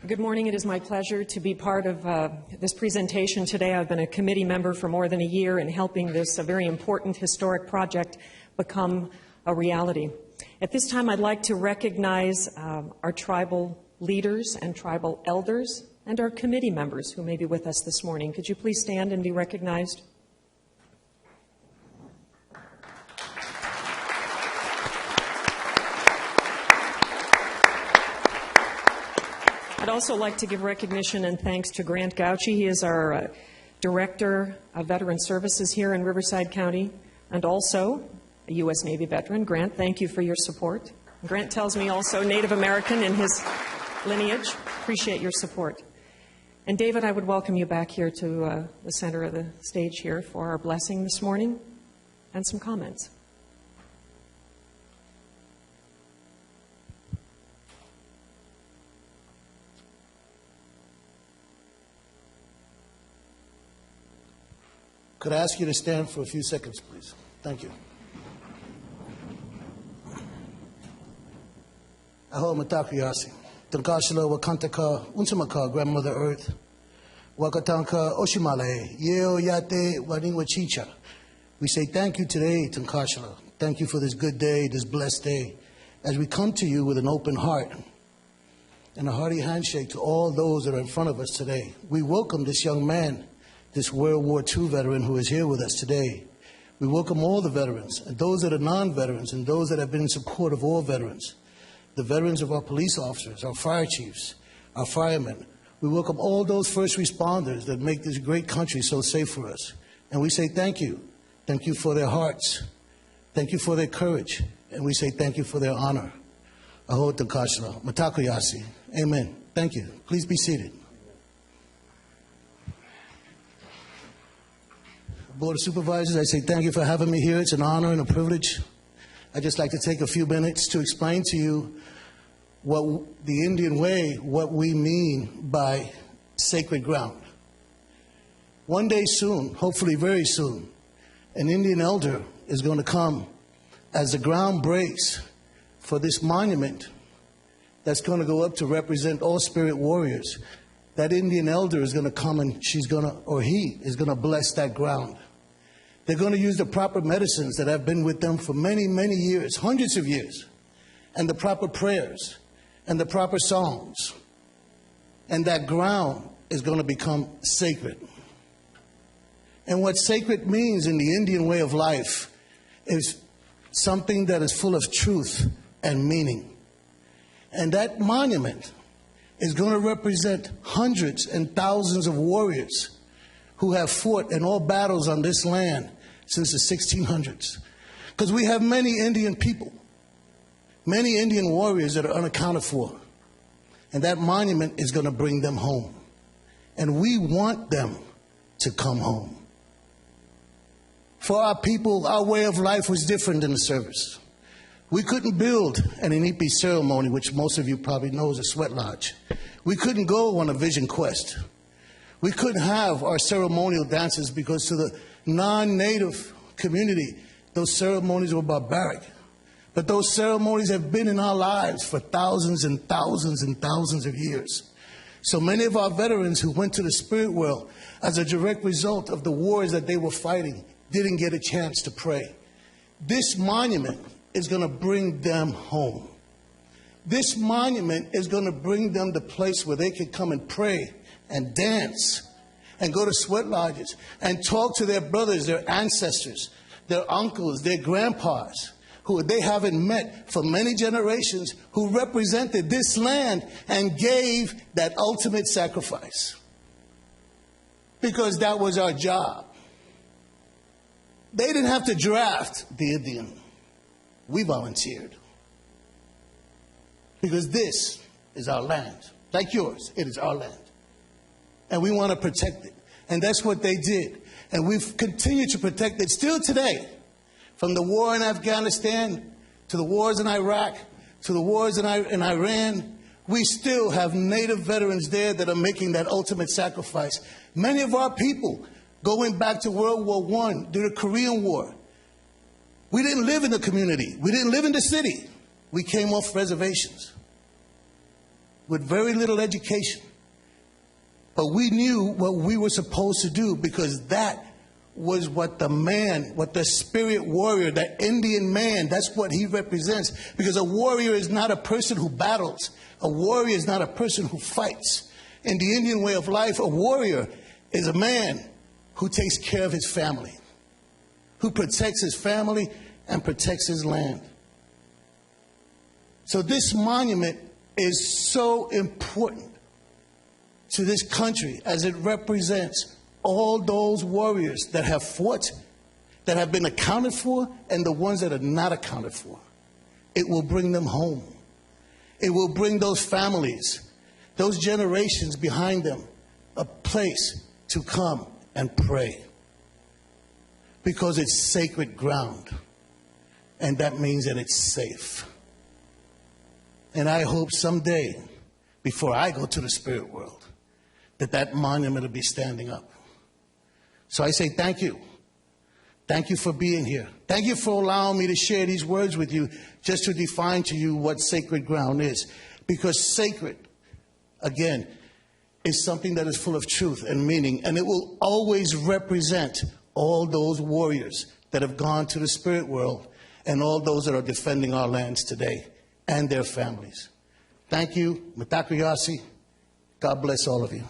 Good morning. It is my pleasure to be part of this presentation today. I've been a committee member for more than a year in helping this very important historic project become a reality. At this time, I'd like to recognize our tribal leaders and tribal elders and our committee members who may be with us this morning. Could you please stand and be recognized? I'd also like to give recognition and thanks to Grant Gauchi. He is our Director of Veteran Services here in Riverside County, and also a U.S. Navy veteran. Grant, thank you for your support. Grant tells me also Native American in his lineage. Appreciate your support. And David, I would welcome you back here to the center of the stage here for our blessing this morning and some comments. Could I ask you to stand for a few seconds, please? Thank you. Aho matakuyasi. Tankashila wakantaka unsamaka, Grandmother Earth. Wakatanka oshimale. Yeo yate waringwa chicha. We say thank you today, Tankashila. Thank you for this good day, this blessed day. As we come to you with an open heart and a hearty handshake to all those that are in front of us today, we welcome this young man, this World War II veteran who is here with us today. We welcome all the veterans, and those that are non-veterans, and those that have been in support of all veterans, the veterans of our police officers, our fire chiefs, our firemen. We welcome all those first responders that make this great country so safe for us. And we say thank you. Thank you for their hearts. Thank you for their courage. And we say thank you for their honor. Aho Tankashila, Matakuyasi. Amen. Thank you. Please be seated. Board of Supervisors, I say thank you for having me here. It's an honor and a privilege. I'd just like to take a few minutes to explain to you what the Indian way, what we mean by sacred ground. One day soon, hopefully very soon, an Indian elder is going to come as the ground breaks for this monument that's going to go up to represent all spirit warriors. That Indian elder is going to come and he is going to bless that ground. They're going to use the proper medicines that have been with them for many, many years, hundreds of years, and the proper prayers and the proper songs. And that ground is going to become sacred. And what sacred means in the Indian way of life is something that is full of truth and meaning. And that monument is going to represent hundreds and thousands of warriors who have fought in all battles on this land since the 1600s. Because we have many Indian people, many Indian warriors that are unaccounted for. And that monument is going to bring them home. And we want them to come home. For our people, our way of life was different in the service. We couldn't build an Inipi ceremony, which most of you probably know is a sweat lodge. We couldn't go on a vision quest. We couldn't have our ceremonial dances because to the non-native community, those ceremonies were barbaric. But those ceremonies have been in our lives for thousands and thousands and thousands of years. So many of our veterans who went to the spirit world as a direct result of the wars that they were fighting didn't get a chance to pray. This monument is going to bring them home. This monument is going to bring them the place where they can come and pray and dance and go to sweat lodges and talk to their brothers, their ancestors, their uncles, their grandpas, who they haven't met for many generations, who represented this land and gave that ultimate sacrifice. Because that was our job. They didn't have to draft the Indian. We volunteered. Because this is our land. Like yours, it is our land. And we want to protect it. And that's what they did. And we've continued to protect it still today. From the war in Afghanistan, to the wars in Iraq, to the wars in Iran, we still have Native veterans there that are making that ultimate sacrifice. Many of our people, going back to World War I, during the Korean War, we didn't live in the community. We didn't live in the city. We came off reservations. with very little education. But we knew what we were supposed to do, because that was what the man, what the spirit warrior, that Indian man, that's what he represents. Because a warrior is not a person who battles. A warrior is not a person who fights. In the Indian way of life, a warrior is a man who takes care of his family, who protects his family and protects his land. So this monument is so important to this country, as it represents all those warriors that have fought, that have been accounted for, and the ones that are not accounted for. It will bring them home. It will bring those families, those generations behind them, a place to come and pray. Because it's sacred ground, and that means that it's safe. And I hope someday, before I go to the spirit world, that monument will be standing up. So I say thank you. Thank you for being here. Thank you for allowing me to share these words with you, just to define to you what sacred ground is. Because sacred, again, is something that is full of truth and meaning, and it will always represent all those warriors that have gone to the spirit world and all those that are defending our lands today and their families. Thank you. Mitaku Yasi. God bless all of you.